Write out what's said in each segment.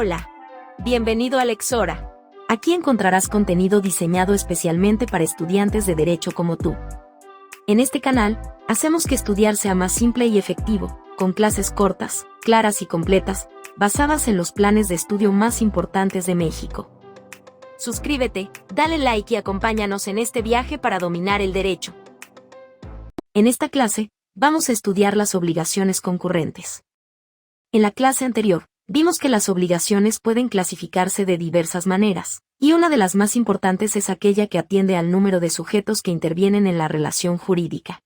Hola. Bienvenido a Lexora. Aquí encontrarás contenido diseñado especialmente para estudiantes de derecho como tú. En este canal, hacemos que estudiar sea más simple y efectivo, con clases cortas, claras y completas, basadas en los planes de estudio más importantes de México. Suscríbete, dale like y acompáñanos en este viaje para dominar el derecho. En esta clase, vamos a estudiar las obligaciones concurrentes. En la clase anterior, vimos que las obligaciones pueden clasificarse de diversas maneras, y una de las más importantes es aquella que atiende al número de sujetos que intervienen en la relación jurídica.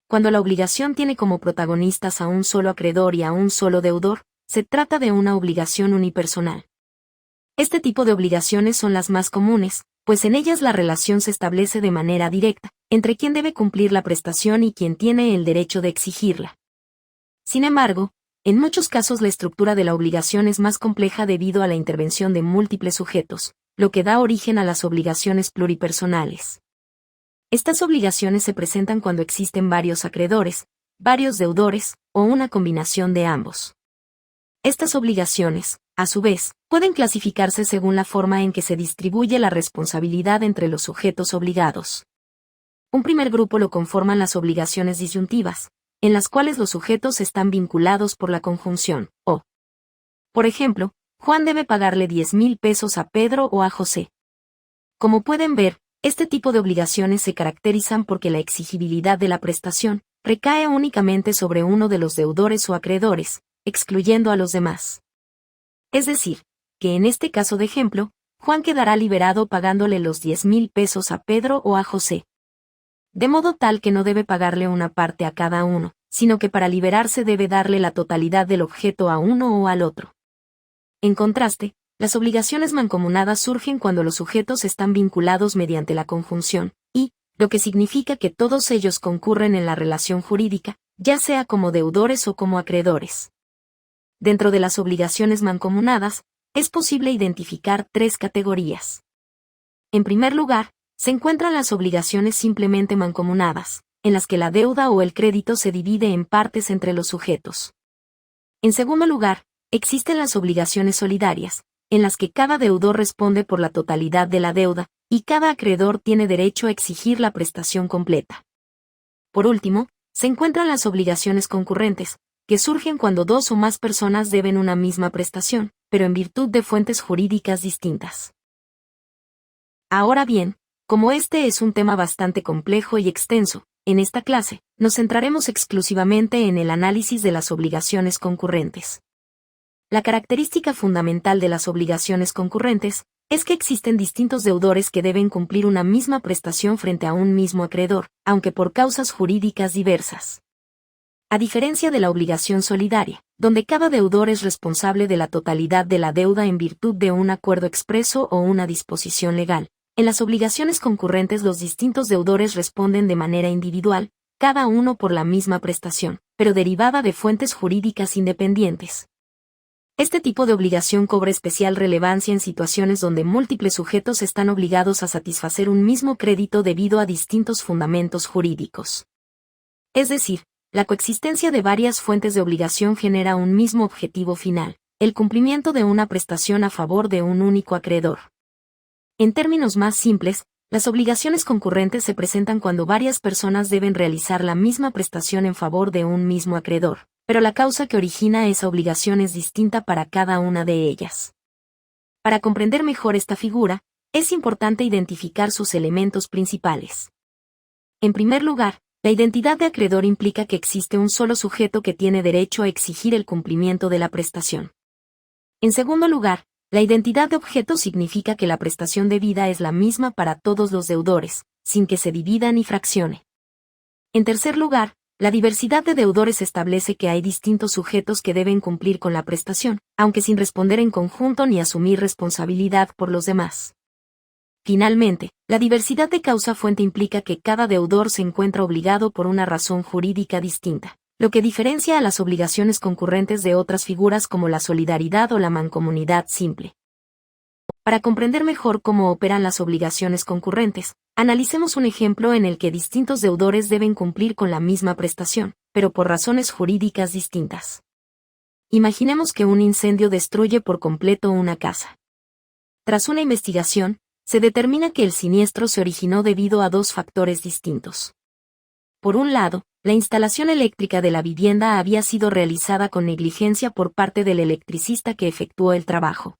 Cuando la obligación tiene como protagonistas a un solo acreedor y a un solo deudor, se trata de una obligación unipersonal. Este tipo de obligaciones son las más comunes, pues en ellas la relación se establece de manera directa, entre quien debe cumplir la prestación y quien tiene el derecho de exigirla. Sin embargo, en muchos casos la estructura de la obligación es más compleja debido a la intervención de múltiples sujetos, lo que da origen a las obligaciones pluripersonales. Estas obligaciones se presentan cuando existen varios acreedores, varios deudores, o una combinación de ambos. Estas obligaciones, a su vez, pueden clasificarse según la forma en que se distribuye la responsabilidad entre los sujetos obligados. Un primer grupo lo conforman las obligaciones disyuntivas, en las cuales los sujetos están vinculados por la conjunción, o, por ejemplo, Juan debe pagarle 10,000 pesos a Pedro o a José. Como pueden ver, este tipo de obligaciones se caracterizan porque la exigibilidad de la prestación recae únicamente sobre uno de los deudores o acreedores, excluyendo a los demás. Es decir, que en este caso de ejemplo, Juan quedará liberado pagándole los 10,000 pesos a Pedro o a José. De modo tal que no debe pagarle una parte a cada uno, sino que para liberarse debe darle la totalidad del objeto a uno o al otro. En contraste, las obligaciones mancomunadas surgen cuando los sujetos están vinculados mediante la conjunción, y, lo que significa que todos ellos concurren en la relación jurídica, ya sea como deudores o como acreedores. Dentro de las obligaciones mancomunadas, es posible identificar tres categorías. En primer lugar, se encuentran las obligaciones simplemente mancomunadas, en las que la deuda o el crédito se divide en partes entre los sujetos. En segundo lugar, existen las obligaciones solidarias, en las que cada deudor responde por la totalidad de la deuda, y cada acreedor tiene derecho a exigir la prestación completa. Por último, se encuentran las obligaciones concurrentes, que surgen cuando dos o más personas deben una misma prestación, pero en virtud de fuentes jurídicas distintas. Ahora bien, como este es un tema bastante complejo y extenso, en esta clase, nos centraremos exclusivamente en el análisis de las obligaciones concurrentes. La característica fundamental de las obligaciones concurrentes es que existen distintos deudores que deben cumplir una misma prestación frente a un mismo acreedor, aunque por causas jurídicas diversas. A diferencia de la obligación solidaria, donde cada deudor es responsable de la totalidad de la deuda en virtud de un acuerdo expreso o una disposición legal, en las obligaciones concurrentes los distintos deudores responden de manera individual, cada uno por la misma prestación, pero derivada de fuentes jurídicas independientes. Este tipo de obligación cobra especial relevancia en situaciones donde múltiples sujetos están obligados a satisfacer un mismo crédito debido a distintos fundamentos jurídicos. Es decir, la coexistencia de varias fuentes de obligación genera un mismo objetivo final, el cumplimiento de una prestación a favor de un único acreedor. En términos más simples, las obligaciones concurrentes se presentan cuando varias personas deben realizar la misma prestación en favor de un mismo acreedor, pero la causa que origina esa obligación es distinta para cada una de ellas. Para comprender mejor esta figura, es importante identificar sus elementos principales. En primer lugar, la identidad de acreedor implica que existe un solo sujeto que tiene derecho a exigir el cumplimiento de la prestación. En segundo lugar, la identidad de objeto significa que la prestación debida es la misma para todos los deudores, sin que se divida ni fraccione. En tercer lugar, la diversidad de deudores establece que hay distintos sujetos que deben cumplir con la prestación, aunque sin responder en conjunto ni asumir responsabilidad por los demás. Finalmente, la diversidad de causa-fuente implica que cada deudor se encuentra obligado por una razón jurídica distinta, lo que diferencia a las obligaciones concurrentes de otras figuras como la solidaridad o la mancomunidad simple. Para comprender mejor cómo operan las obligaciones concurrentes, analicemos un ejemplo en el que distintos deudores deben cumplir con la misma prestación, pero por razones jurídicas distintas. Imaginemos que un incendio destruye por completo una casa. Tras una investigación, se determina que el siniestro se originó debido a dos factores distintos. Por un lado, la instalación eléctrica de la vivienda había sido realizada con negligencia por parte del electricista que efectuó el trabajo.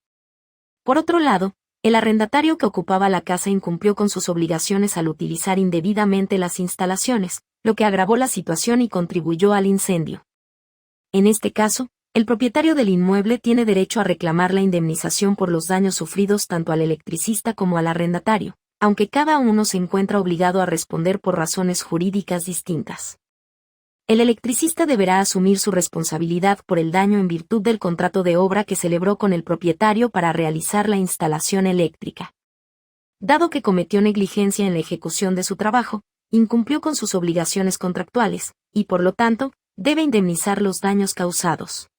Por otro lado, el arrendatario que ocupaba la casa incumplió con sus obligaciones al utilizar indebidamente las instalaciones, lo que agravó la situación y contribuyó al incendio. En este caso, el propietario del inmueble tiene derecho a reclamar la indemnización por los daños sufridos tanto al electricista como al arrendatario, aunque cada uno se encuentra obligado a responder por razones jurídicas distintas. El electricista deberá asumir su responsabilidad por el daño en virtud del contrato de obra que celebró con el propietario para realizar la instalación eléctrica. Dado que cometió negligencia en la ejecución de su trabajo, incumplió con sus obligaciones contractuales, y por lo tanto, debe indemnizar los daños causados.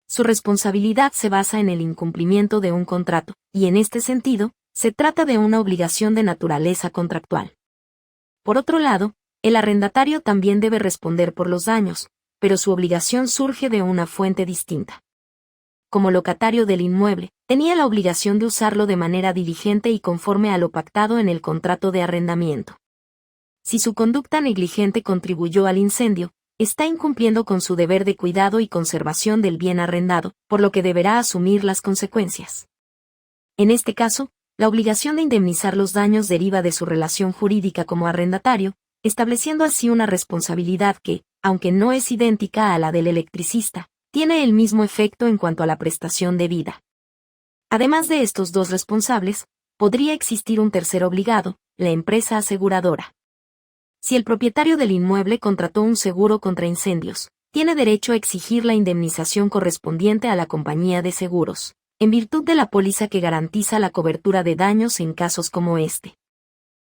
Su responsabilidad se basa en el incumplimiento de un contrato, y en este sentido, se trata de una obligación de naturaleza contractual. Por otro lado, el arrendatario también debe responder por los daños, pero su obligación surge de una fuente distinta. Como locatario del inmueble, tenía la obligación de usarlo de manera diligente y conforme a lo pactado en el contrato de arrendamiento. Si su conducta negligente contribuyó al incendio, está incumpliendo con su deber de cuidado y conservación del bien arrendado, por lo que deberá asumir las consecuencias. En este caso, la obligación de indemnizar los daños deriva de su relación jurídica como arrendatario, estableciendo así una responsabilidad que, aunque no es idéntica a la del electricista, tiene el mismo efecto en cuanto a la prestación debida. Además de estos dos responsables, podría existir un tercer obligado, la empresa aseguradora. Si el propietario del inmueble contrató un seguro contra incendios, tiene derecho a exigir la indemnización correspondiente a la compañía de seguros, en virtud de la póliza que garantiza la cobertura de daños en casos como este.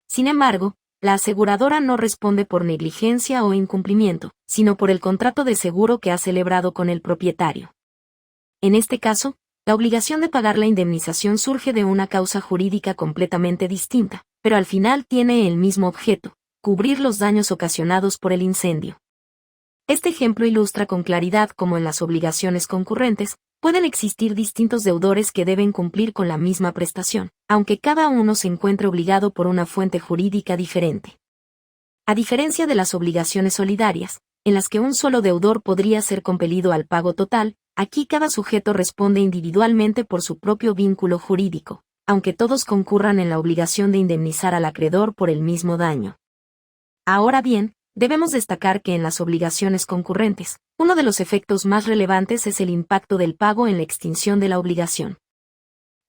Sin embargo, la aseguradora no responde por negligencia o incumplimiento, sino por el contrato de seguro que ha celebrado con el propietario. En este caso, la obligación de pagar la indemnización surge de una causa jurídica completamente distinta, pero al final tiene el mismo objeto: cubrir los daños ocasionados por el incendio. Este ejemplo ilustra con claridad cómo en las obligaciones concurrentes, pueden existir distintos deudores que deben cumplir con la misma prestación, aunque cada uno se encuentre obligado por una fuente jurídica diferente. A diferencia de las obligaciones solidarias, en las que un solo deudor podría ser compelido al pago total, aquí cada sujeto responde individualmente por su propio vínculo jurídico, aunque todos concurran en la obligación de indemnizar al acreedor por el mismo daño. Ahora bien, debemos destacar que en las obligaciones concurrentes, uno de los efectos más relevantes es el impacto del pago en la extinción de la obligación.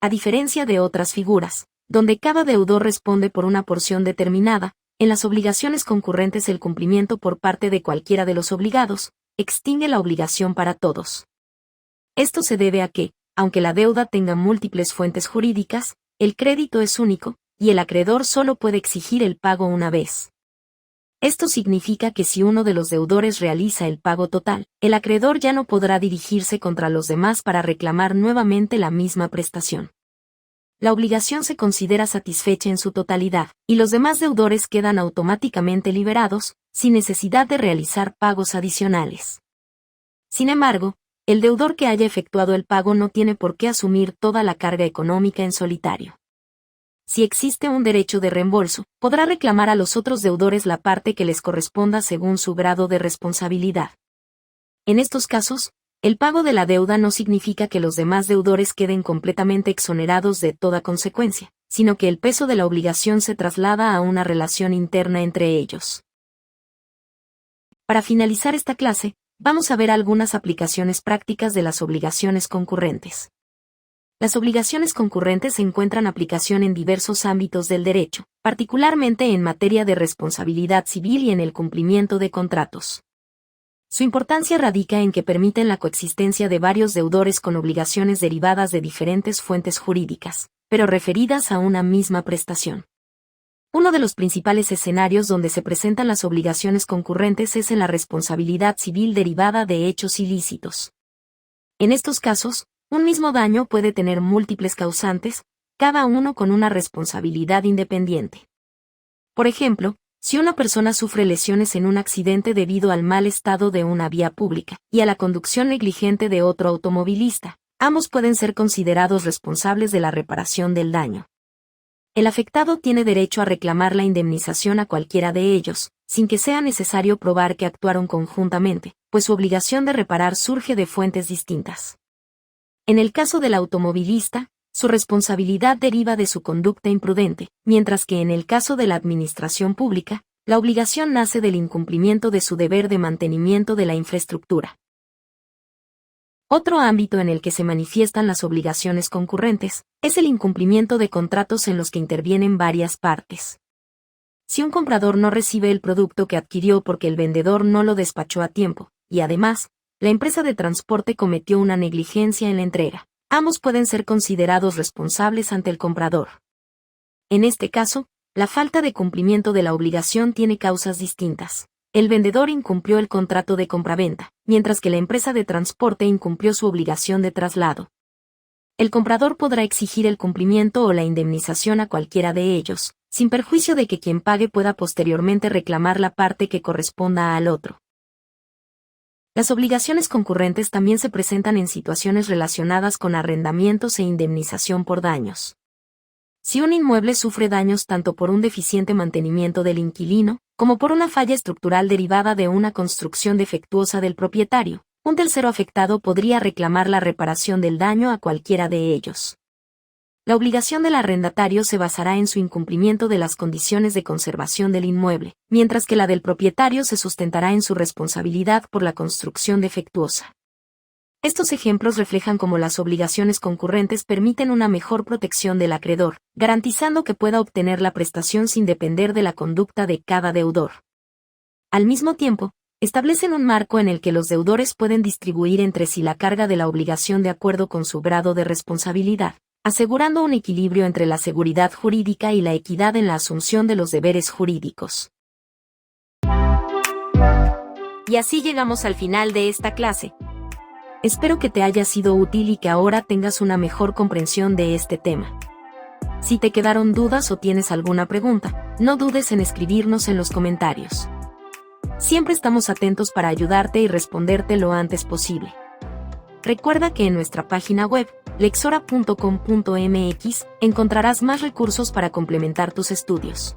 A diferencia de otras figuras, donde cada deudor responde por una porción determinada, en las obligaciones concurrentes el cumplimiento por parte de cualquiera de los obligados extingue la obligación para todos. Esto se debe a que, aunque la deuda tenga múltiples fuentes jurídicas, el crédito es único, y el acreedor solo puede exigir el pago una vez. Esto significa que si uno de los deudores realiza el pago total, el acreedor ya no podrá dirigirse contra los demás para reclamar nuevamente la misma prestación. La obligación se considera satisfecha en su totalidad, y los demás deudores quedan automáticamente liberados, sin necesidad de realizar pagos adicionales. Sin embargo, el deudor que haya efectuado el pago no tiene por qué asumir toda la carga económica en solitario. Si existe un derecho de reembolso, podrá reclamar a los otros deudores la parte que les corresponda según su grado de responsabilidad. En estos casos, el pago de la deuda no significa que los demás deudores queden completamente exonerados de toda consecuencia, sino que el peso de la obligación se traslada a una relación interna entre ellos. Para finalizar esta clase, vamos a ver algunas aplicaciones prácticas de las obligaciones concurrentes. Las obligaciones concurrentes encuentran aplicación en diversos ámbitos del derecho, particularmente en materia de responsabilidad civil y en el cumplimiento de contratos. Su importancia radica en que permiten la coexistencia de varios deudores con obligaciones derivadas de diferentes fuentes jurídicas, pero referidas a una misma prestación. Uno de los principales escenarios donde se presentan las obligaciones concurrentes es en la responsabilidad civil derivada de hechos ilícitos. En estos casos, un mismo daño puede tener múltiples causantes, cada uno con una responsabilidad independiente. Por ejemplo, Si una persona sufre lesiones en un accidente debido al mal estado de una vía pública y a la conducción negligente de otro automovilista, ambos pueden ser considerados responsables de la reparación del daño. El afectado tiene derecho a reclamar la indemnización a cualquiera de ellos, sin que sea necesario probar que actuaron conjuntamente, pues su obligación de reparar surge de fuentes distintas. En el caso del automovilista, su responsabilidad deriva de su conducta imprudente, mientras que en el caso de la administración pública, la obligación nace del incumplimiento de su deber de mantenimiento de la infraestructura. Otro ámbito en el que se manifiestan las obligaciones concurrentes es el incumplimiento de contratos en los que intervienen varias partes. Si un comprador no recibe el producto que adquirió porque el vendedor no lo despachó a tiempo, y además, la empresa de transporte cometió una negligencia en la entrega, ambos pueden ser considerados responsables ante el comprador. En este caso, la falta de cumplimiento de la obligación tiene causas distintas. El vendedor incumplió el contrato de compraventa, mientras que la empresa de transporte incumplió su obligación de traslado. El comprador podrá exigir el cumplimiento o la indemnización a cualquiera de ellos, sin perjuicio de que quien pague pueda posteriormente reclamar la parte que corresponda al otro. Las obligaciones concurrentes también se presentan en situaciones relacionadas con arrendamientos e indemnización por daños. Si un inmueble sufre daños tanto por un deficiente mantenimiento del inquilino, como por una falla estructural derivada de una construcción defectuosa del propietario, un tercero afectado podría reclamar la reparación del daño a cualquiera de ellos. La obligación del arrendatario se basará en su incumplimiento de las condiciones de conservación del inmueble, mientras que la del propietario se sustentará en su responsabilidad por la construcción defectuosa. Estos ejemplos reflejan cómo las obligaciones concurrentes permiten una mejor protección del acreedor, garantizando que pueda obtener la prestación sin depender de la conducta de cada deudor. Al mismo tiempo, establecen un marco en el que los deudores pueden distribuir entre sí la carga de la obligación de acuerdo con su grado de responsabilidad, asegurando un equilibrio entre la seguridad jurídica y la equidad en la asunción de los deberes jurídicos. Y así llegamos al final de esta clase. Espero que te haya sido útil y que ahora tengas una mejor comprensión de este tema. Si te quedaron dudas o tienes alguna pregunta, no dudes en escribirnos en los comentarios. Siempre estamos atentos para ayudarte y responderte lo antes posible. Recuerda que en nuestra página web, lexora.com.mx, encontrarás más recursos para complementar tus estudios.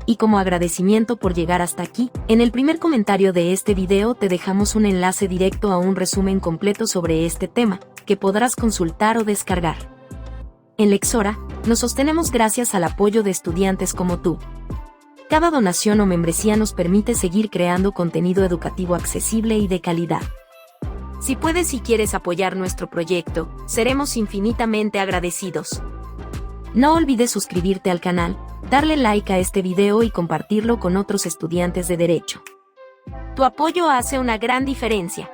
Y como agradecimiento por llegar hasta aquí, en el primer comentario de este video te dejamos un enlace directo a un resumen completo sobre este tema, que podrás consultar o descargar. En Lexora, nos sostenemos gracias al apoyo de estudiantes como tú. Cada donación o membresía nos permite seguir creando contenido educativo accesible y de calidad. Si puedes y quieres apoyar nuestro proyecto, seremos infinitamente agradecidos. No olvides suscribirte al canal, darle like a este video y compartirlo con otros estudiantes de Derecho. Tu apoyo hace una gran diferencia.